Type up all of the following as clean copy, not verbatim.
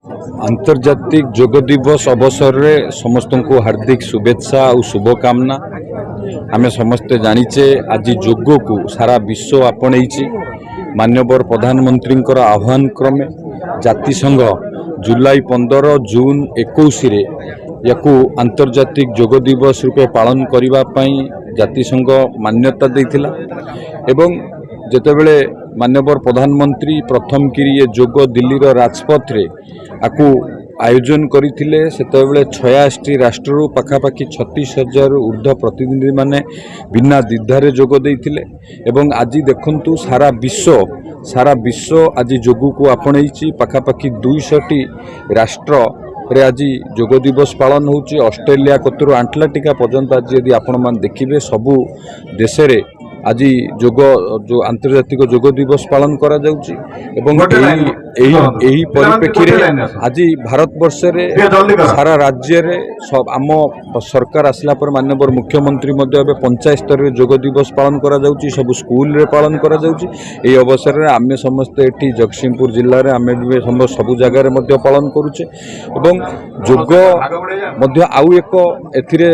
आंतर्जातिक योग दिवस अवसर में समस्त को हार्दिक शुभेच्छा और शुभकामना। आमे समस्ते जानीचे आज योग को सारा विश्व आपणईची। माननीय प्रधानमंत्री आह्वान क्रमे जातिसंघ जुलाई 15 जून 21 रे याकू आंतर्जातिक योग दिवस रूपे पालन करने जातिसंघ मान्यता देथिला एवं जेतेबेले माननीय प्रधानमंत्री प्रथम किरी ये योग दिल्ली राजपथ रे आकू आयोजन करथिले सेतेबेले 86 राष्ट्ररू पाखापाखि 36,000 ऊर्ध्व प्रतिनिधि माने बिना द्विधारे योग देथिले एवं आज देखंतु सारा विश्व आज योग को आपणईची। पाखापाखि 200 राष्ट्र रे आज योग दिवस पालन होची। ऑस्ट्रेलिया कतरू आंटलाटिका पर्यंत आज यदि आपण मान देखिबे सबु देश रे आज योग जो आंतर्जातिक योग दिवस पालन करा जाउची एवं एही परिप्रेक्षी रे आज भारत वर्ष रे सारा राज्य रे सब आम सरकार आसला पर माननीय मुख्यमंत्री मध्य पंचायत स्तर रे योग दिवस पालन करा जाउची। सब स्कूल रे पालन करा जाउची। एही अवसर रे आमे समस्त एठी जगतसिंहपुर जिल्ला रे आमे सब जगह रे मध्य पालन करूचे एवं योग मध्य आउ एक एथिरे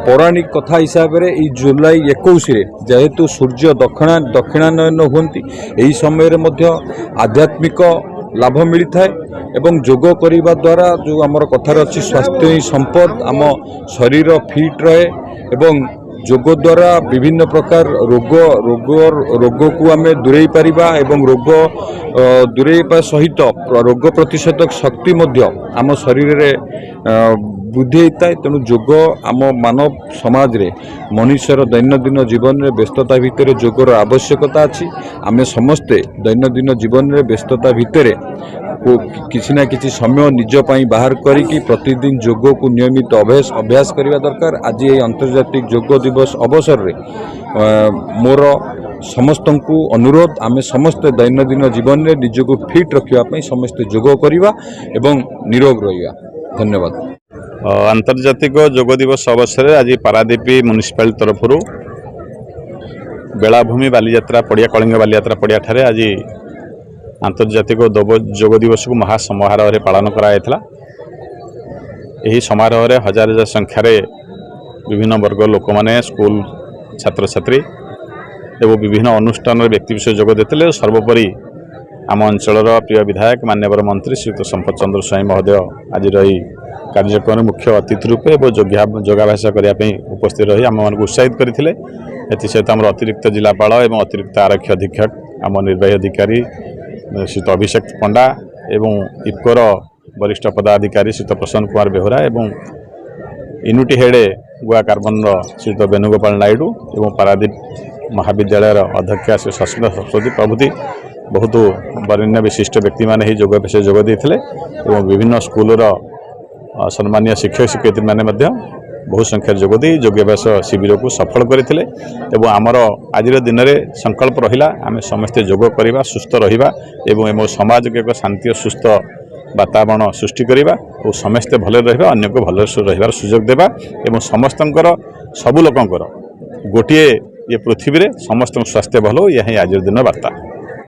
पौराणिक कथा हिसाब रे जुलाई 21 रे जेहेतु सूर्य दक्षिणानयन हुंती एही समय रे मध्य आध्यात्मिक लाभ मिलता है एवं योग करिबा द्वारा जो आमर कथार अच्छी स्वास्थ्य ही संपद आम शरीर फिट रहे एवं योग द्वारा विभिन्न प्रकार रोग को आम दूरे पारिबा एवं रोग दूरेबा सहित रोग प्रतिषेधक शक्ति मध्य आम शरीर रे वृद्धि होता है। तेणु योग आम मानव समाज रे मनुष्यर दैनंदिन जीवन रे व्यस्तता भितर योगर आवश्यकता अच्छी। आमे समस्ते दैनंदिन जीवन रे व्यस्तता भितर किसी ना किसी समय निज पाई बाहर करी प्रतिदिन योग को नियमित अभ्यास करने दरकार। आज ये अंतर्जातिक योग दिवस अवसर रे मोर समस्त को अनुरोध आमे समस्त दैनंदिन जीवन रे निज को फिट रखा समस्ते योग करवा एवं निरोग रहिबा। धन्यवाद। आंतर्जातिक योग दिवस अवसर में आज पारादीप म्युनिसिपालिटी तरफ बेलाभूमि बालीयात्रा पड़िया कलिंग बालीयात्रा पड़िया ठारे आज आंतर्जातिक योग दिवस को महासमारोह रे पालन कराइथला। यही समारोह रे हजार हजार संख्यार विभिन्न वर्ग लोक माने स्कूल छात्र छात्री एवं विभिन्न अनुष्ठान व्यक्ति विशेष जोग देते। सर्वोपरि आम अंचल प्रिय विधायक माननीय मंत्री श्रीयुत संपत चंद्र स्वाई महोदय आज रही कार्यक्रम मुख्य अतिथि रूपे योगाभ्यास करने उपस्थित रही आम मान उत्साहित करते। एसत आम अतिरिक्त जिलापाल एवं अतिरिक्त आरक्षी अधीक्षक आम निर्वाही अधिकारी श्रीयुत अभिषेक पंडा एवं इफकोर वरिष्ठ पदाधिकारी श्रीयुत प्रसन्न कुमार बेहरा एवं यूनिटी हेड गोवा कार्बन श्रीयुत वेणुगोपाल नायडू एवं पारादीप महाविद्यालय अध्यक्षा श्री सस्मिता सरस्वती प्रभृति बहुत वरेण्य विशिष्ट व्यक्ति माने ही योगाभ्यास जोग देते एवं विभिन्न स्कूलर सम्मानीय शिक्षक शिक्षयित्री माने बहु संख्या जोग दे योगाभ्यास शिविर को सफल करते एवं आमर आज दिन में संकल्प रहा आम समस्ते योग करवा सुस्थ रहा एवं समाज को एक शांति और सुस्थ वातावरण सृष्टि करवा और समस्ते भले रहा अन्य को भले रही सुजोग देवा एवं समस्त सबु लोकंर गोटे ये पृथ्वी रे समस्त स्वास्थ्य भल यही आज दिन वार्ता।